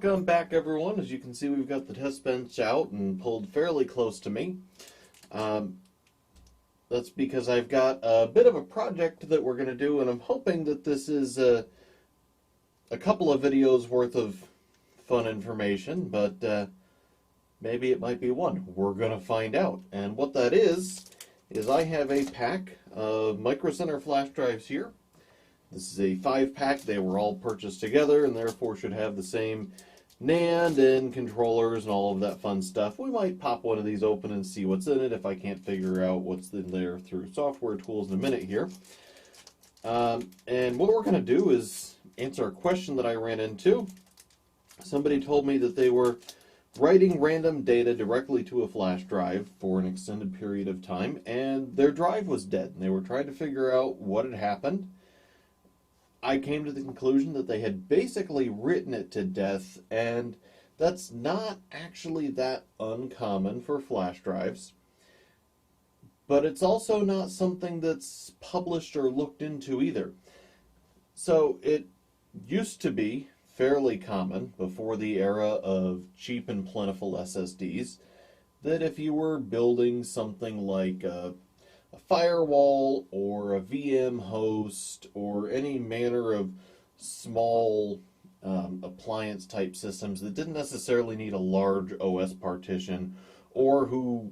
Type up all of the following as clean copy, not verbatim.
Welcome back, everyone. As you can see, we've got the test bench out and pulled fairly close to me. That's because I've got a bit of a project that we're going to do, and I'm hoping that this is a couple of videos worth of fun information, but maybe it might be one. We're going to find out. And what that is I have a pack of MicroCenter flash drives here. This is a 5-pack. They were all purchased together and therefore should have the same NAND and controllers and all of that fun stuff. We might pop one of these open and see what's in it if I can't figure out what's in there through software tools in a minute here. And what we're going to do is answer a question that I ran into. Somebody told me that they were writing random data directly to a flash drive for an extended period of time, and their drive was dead, and they were trying to figure out what had happened. I came to the conclusion that they had basically written it to death, and that's not actually that uncommon for flash drives. But it's also not something that's published or looked into either. So it used to be fairly common before the era of cheap and plentiful SSDs that if you were building something like a firewall or a VM host or any manner of small appliance type systems that didn't necessarily need a large OS partition, or who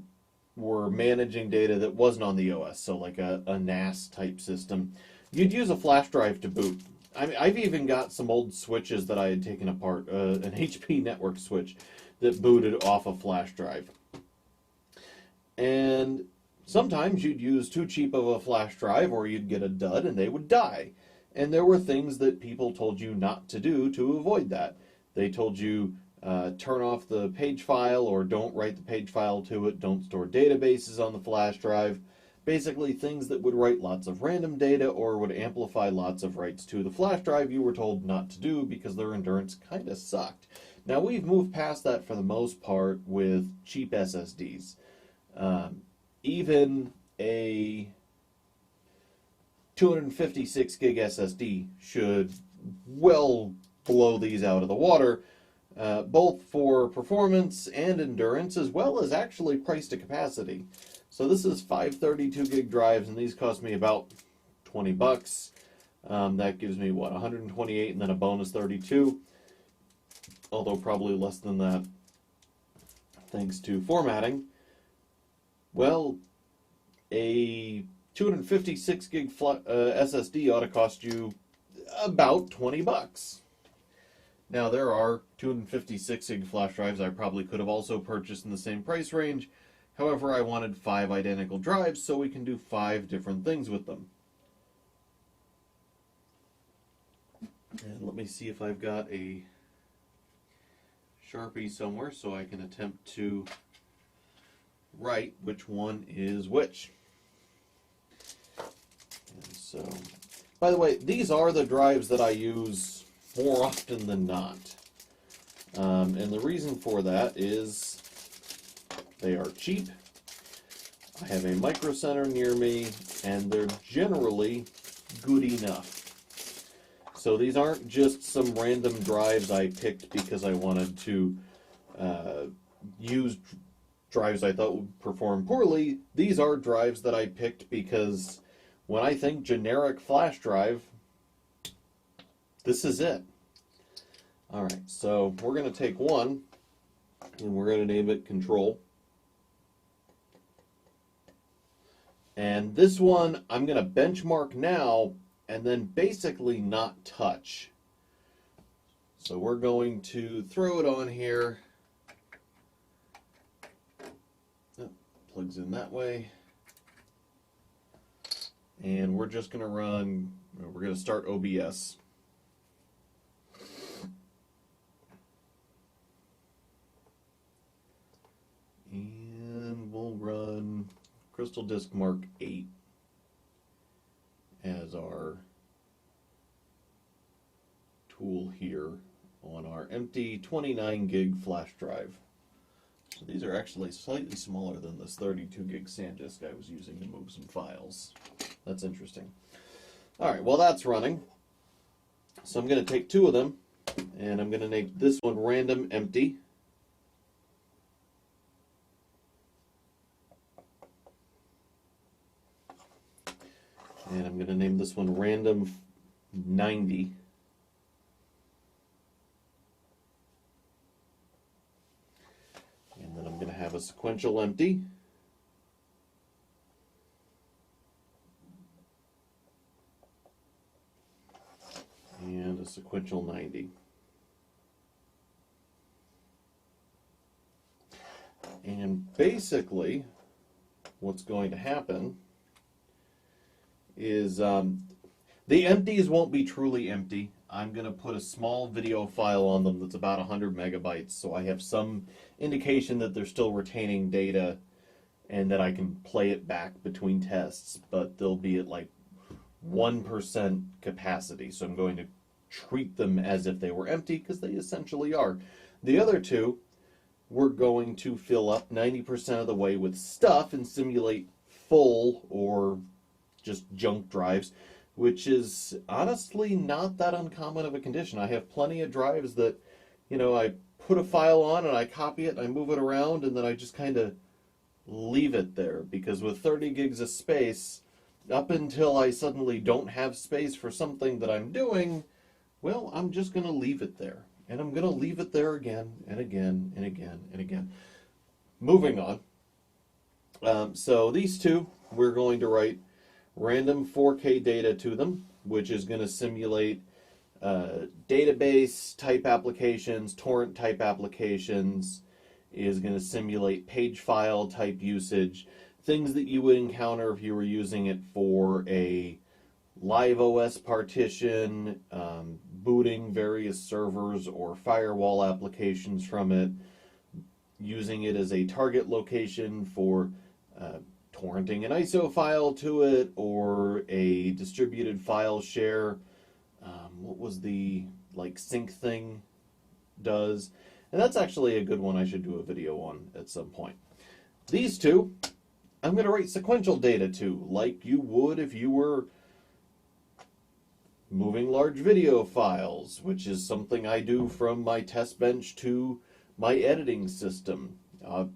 were managing data that wasn't on the OS, so like a NAS type system, you'd use a flash drive to boot. I mean, I've even got some old switches that I had taken apart, an HP network switch that booted off a flash drive. And sometimes you'd use too cheap of a flash drive, or you'd get a dud and they would die. And there were things that people told you not to do to avoid that. They told you turn off the page file, or don't write the page file to it, don't store databases on the flash drive. Basically things that would write lots of random data or would amplify lots of writes to the flash drive you were told not to do because their endurance kind of sucked. Now we've moved past that for the most part with cheap SSDs. Even a 256 gig SSD should well blow these out of the water, both for performance and endurance, as well as actually price to capacity. So this is 532 gig drives, and these cost me about 20 bucks. That gives me, what, 128 and then a bonus 32, although probably less than that thanks to formatting. Well, a 256 gig SSD ought to cost you about 20 bucks. Now, there are 256 gig flash drives I probably could have also purchased in the same price range. However, I wanted 5 identical drives so we can do 5 different things with them. And let me see if I've got a Sharpie somewhere so I can attempt to write which one is which. And so, by the way, these are the drives that I use more often than not. And the reason for that is they are cheap. I have a MicroCenter near me, and they're generally good enough. So these aren't just some random drives I picked because I wanted to use drives I thought would perform poorly. These are drives that I picked because when I think generic flash drive, this is it. Alright, so we're going to take one, and we're going to name it Control. And this one I'm going to benchmark now and then basically not touch. So we're going to throw it on here. Oh, plugs in that way. And we're just going to start OBS. And we'll run Crystal Disk Mark 8 as our tool here on our empty 29 gig flash drive. So these are actually slightly smaller than this 32 gig SanDisk I was using to move some files. That's interesting. Alright, well that's running. So I'm going to take 2 of them And I'm going to name this one random empty. And I'm going to name this one random 90. And then I'm going to have a sequential empty. And a sequential 90. And basically, what's going to happen is the empties won't be truly empty. I'm going to put a small video file on them that's about 100 megabytes, so I have some indication that they're still retaining data and that I can play it back between tests, but they'll be at like 1% capacity, so I'm going to treat them as if they were empty, because they essentially are. The other two, we're going to fill up 90% of the way with stuff and simulate full or just junk drives, which is honestly not that uncommon of a condition. I have plenty of drives that, I put a file on and I copy it and I move it around and then I just kind of leave it there, because with 30 gigs of space, up until I suddenly don't have space for something that I'm doing, well, I'm just going to leave it there. And I'm going to leave it there again and again and again and again. Moving on. So these two, we're going to write random 4K data to them, which is going to simulate database type applications, torrent type applications, is going to simulate page file type usage, things that you would encounter if you were using it for a live OS partition, booting various servers or firewall applications from it, using it as a target location for torrenting an ISO file to it, or a distributed file share. What was the sync thing does? And that's actually a good one I should do a video on at some point. These two, I'm going to write sequential data to, like you would if you were moving large video files, which is something I do from my test bench to my editing system. I'm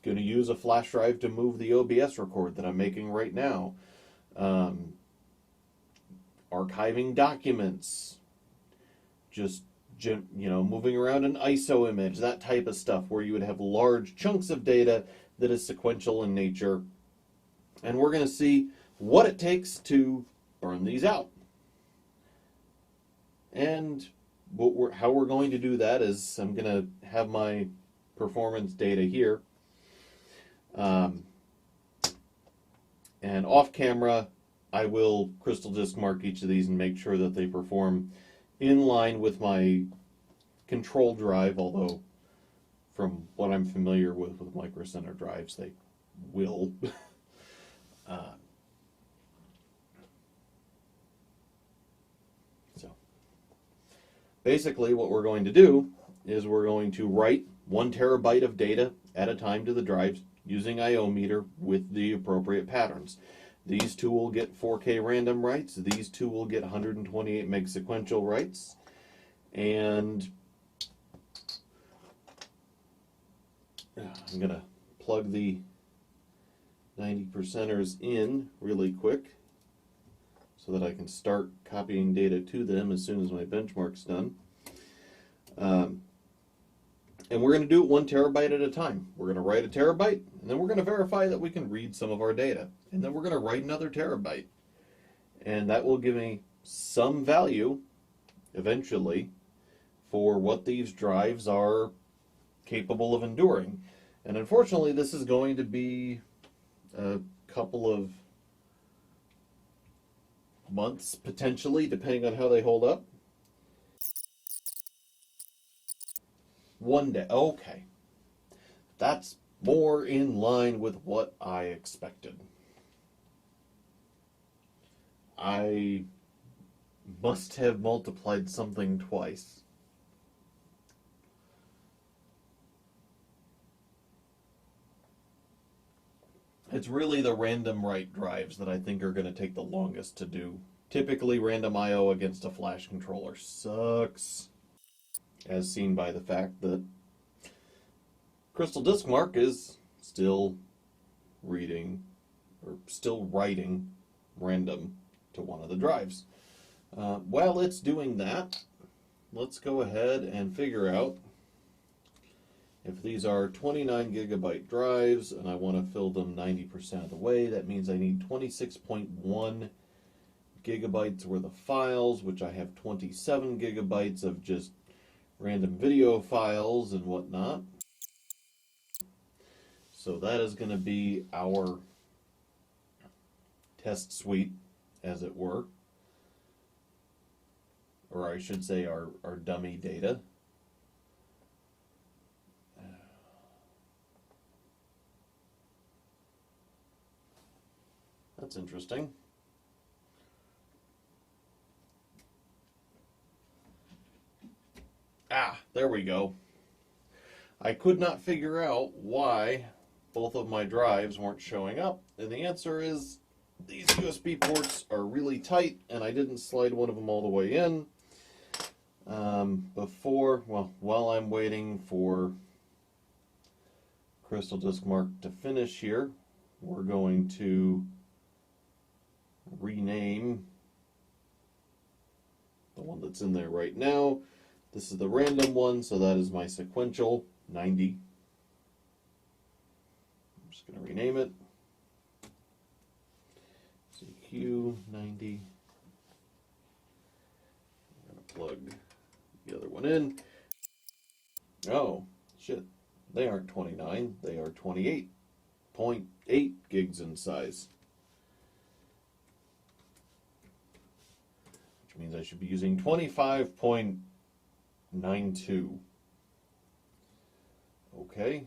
going to use a flash drive to move the OBS record that I'm making right now. Archiving documents, just moving around an ISO image, that type of stuff, where you would have large chunks of data that is sequential in nature. And we're going to see what it takes to burn these out. And how we're going to do that is I'm going to have my performance data here. And off camera, I will crystal disk mark each of these and make sure that they perform in line with my control drive, although from what I'm familiar with MicroCenter drives, they will. Basically, what we're going to do is we're going to write 1 terabyte of data at a time to the drives using IO meter with the appropriate patterns. These two will get 4K random writes. These two will get 128 meg sequential writes. And I'm going to plug the 90%ers in really quick so that I can start copying data to them as soon as my benchmark's done. And we're going to do it 1 terabyte at a time. We're going to write a terabyte, and then we're going to verify that we can read some of our data. And then we're going to write another terabyte. And that will give me some value, eventually, for what these drives are capable of enduring. And unfortunately, this is going to be a couple of months, potentially, depending on how they hold up. 1 day. Okay. That's more in line with what I expected. I must have multiplied something twice. It's really the random write drives that I think are going to take the longest to do. Typically, random I/O against a flash controller sucks. as seen by the fact that Crystal Disk Mark is still reading or still writing random to one of the drives. While it's doing that, let's go ahead and figure out if these are 29 gigabyte drives and I want to fill them 90% of the way. That means I need 26.1 gigabytes worth of files, which I have 27 gigabytes of just random video files and whatnot. So that is going to be our test suite, as it were. Or I should say our dummy data. That's interesting. There we go. I could not figure out why both of my drives weren't showing up. And the answer is these USB ports are really tight and I didn't slide one of them all the way in. While I'm waiting for Crystal Disk Mark to finish here, we're going to rename the one that's in there right now. This is the random one, so that is my sequential 90. I'm just going to rename it. CQ 90. I'm going to plug the other one in. Oh, shit. They aren't 29. They are 28.8 gigs in size. Which means I should be using 25.92. Okay.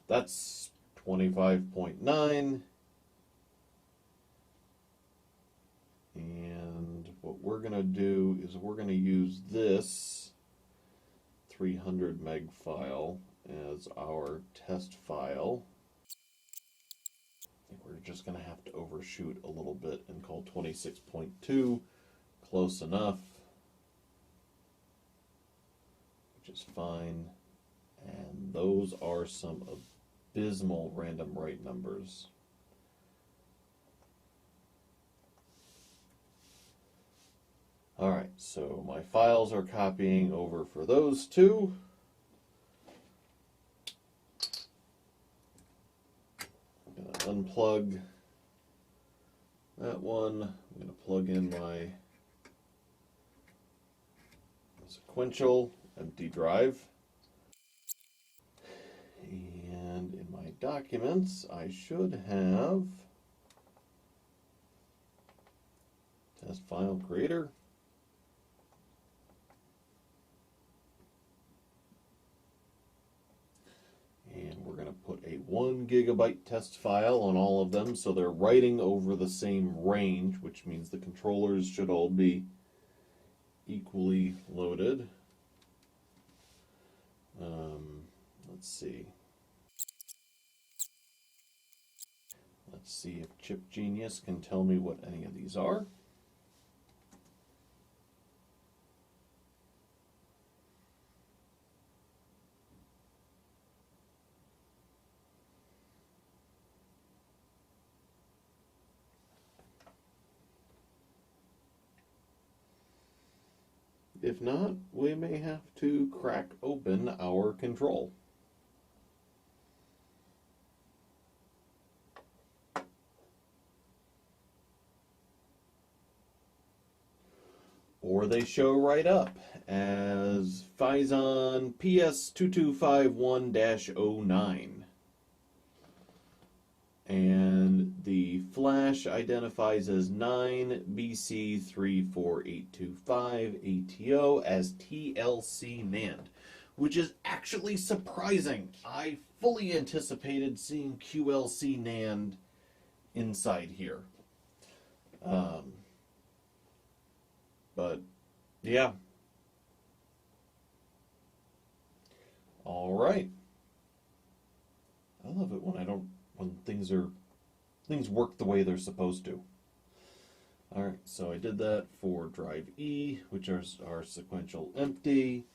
That's 25.9. And what we're going to do is we're going to use this 300 meg file as our test file. I think we're just going to have to overshoot a little bit and call 26.2 close enough, which is fine. And those are some abysmal random write numbers. Alright, so my files are copying over for those two. I'm going to unplug that one. I'm going to plug in my sequential empty drive. And in my documents, I should have test file creator. And we're going to put a 1 gigabyte test file on all of them, so they're writing over the same range, which means the controllers should all be equally loaded. Let's see. Let's see if Chip Genius can tell me what any of these are. If not, we may have to crack open our control. Or they show right up as Phison PS2251-09. And the flash identifies as 9BC34825 ATO as TLC NAND, which is actually surprising. I fully anticipated seeing QLC NAND inside here. But, yeah. All right. I love it when I don't when things work the way they're supposed to. Alright, so I did that for drive E, which is our sequential empty.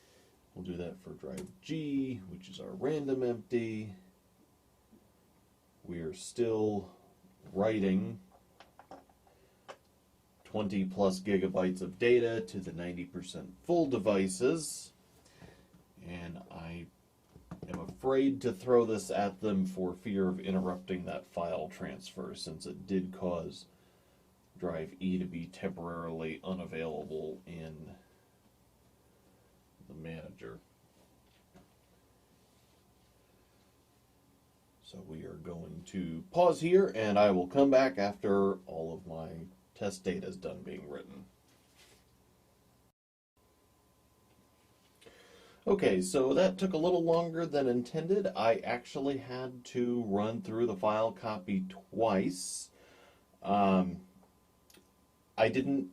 We'll do that for drive G, which is our random empty. We are still writing 20 plus gigabytes of data to the 90% full devices. And I am afraid to throw this at them for fear of interrupting that file transfer, since it did cause drive E to be temporarily unavailable in the manager. So we are going to pause here, and I will come back after all of my test data is done being written. Okay, so that took a little longer than intended. I actually had to run through the file copy twice. I didn't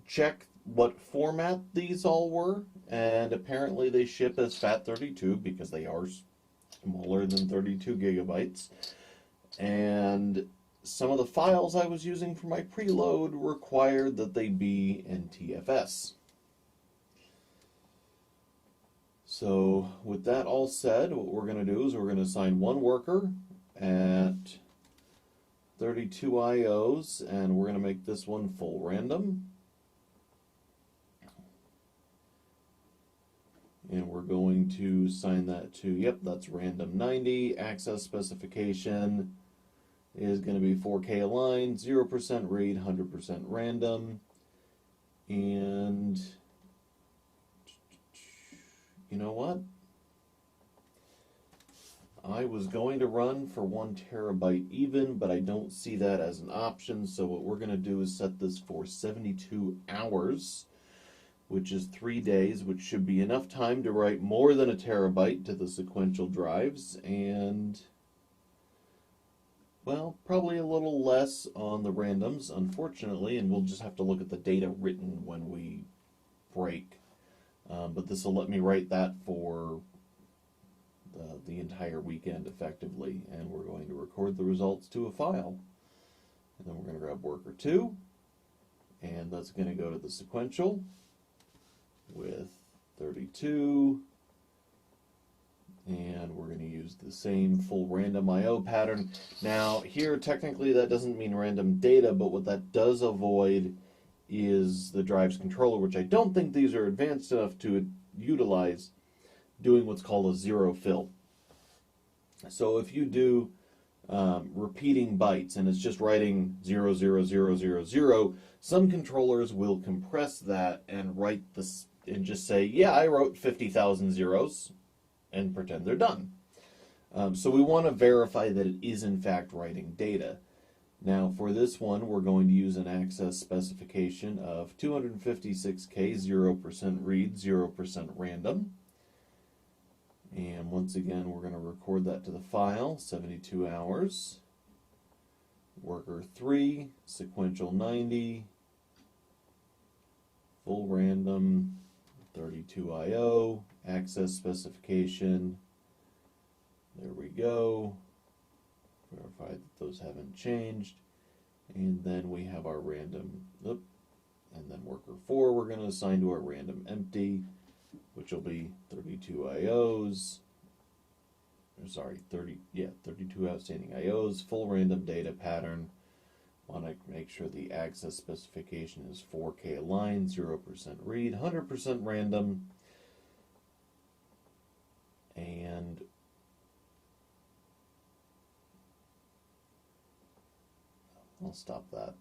check what format these all were, and apparently they ship as FAT32 because they are smaller than 32 gigabytes. And some of the files I was using for my preload required that they be NTFS. So with that all said, what we're going to do is we're going to assign one worker at 32 IOs, and we're going to make this one full random. And we're going to assign that to, yep, that's random 90. Access specification is going to be 4K line, 0% read, 100% random. And you know what? I was going to run for 1 terabyte even, but I don't see that as an option. So what we're going to do is set this for 72 hours, which is 3 days, which should be enough time to write more than 1 terabyte to the sequential drives, and, well, probably a little less on the randoms, unfortunately, and we'll just have to look at the data written when we break. But this will let me write that for the entire weekend effectively, and we're going to record the results to a file. And then we're going to grab worker 2, and that's going to go to the sequential with 32, and we're going to use the same full random IO pattern. Now here technically that doesn't mean random data, but what that does avoid is the drive's controller, which I don't think these are advanced enough to utilize, doing what's called a zero fill. So if you do repeating bytes and it's just writing 0, 0, 0, 0, 0, some controllers will compress that and write this and just say, yeah, I wrote 50,000 zeros, and pretend they're done. So we want to verify that it is in fact writing data. Now for this one, we're going to use an access specification of 256K, 0% read, 0% random. And once again, we're going to record that to the file, 72 hours. Worker 3, sequential 90, full random, 32 IO, access specification. There we go. Verify that those haven't changed. And then we have our random, and then worker 4 we're going to assign to our random empty, which will be 32 IOs. Or sorry, 32 outstanding IOs, full random data pattern. Want to make sure the access specification is 4K a line, 0% read, 100% random. And I'll stop that.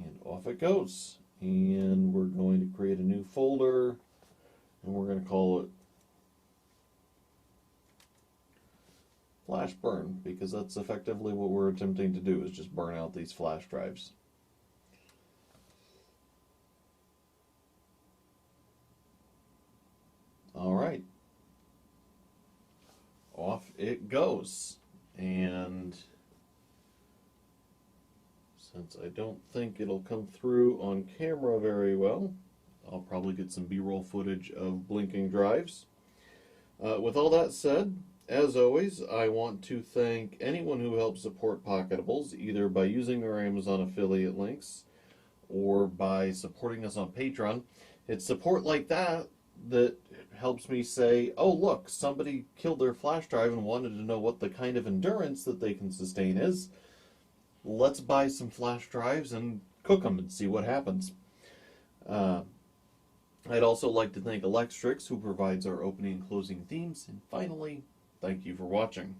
And off it goes. And we're going to create a new folder, and we're going to call it Flashburn, because that's effectively what we're attempting to do, is just burn out these flash drives. All right. Off it goes. And since I don't think it'll come through on camera very well, I'll probably get some B-roll footage of blinking drives. With all that said, as always, I want to thank anyone who helps support Pocketables, either by using our Amazon affiliate links or by supporting us on Patreon. It's support like that that helps me say, oh, look, somebody killed their flash drive and wanted to know what the kind of endurance that they can sustain is. Let's buy some flash drives and cook them and see what happens. I'd also like to thank Alextrix, who provides our opening and closing themes. And finally, thank you for watching.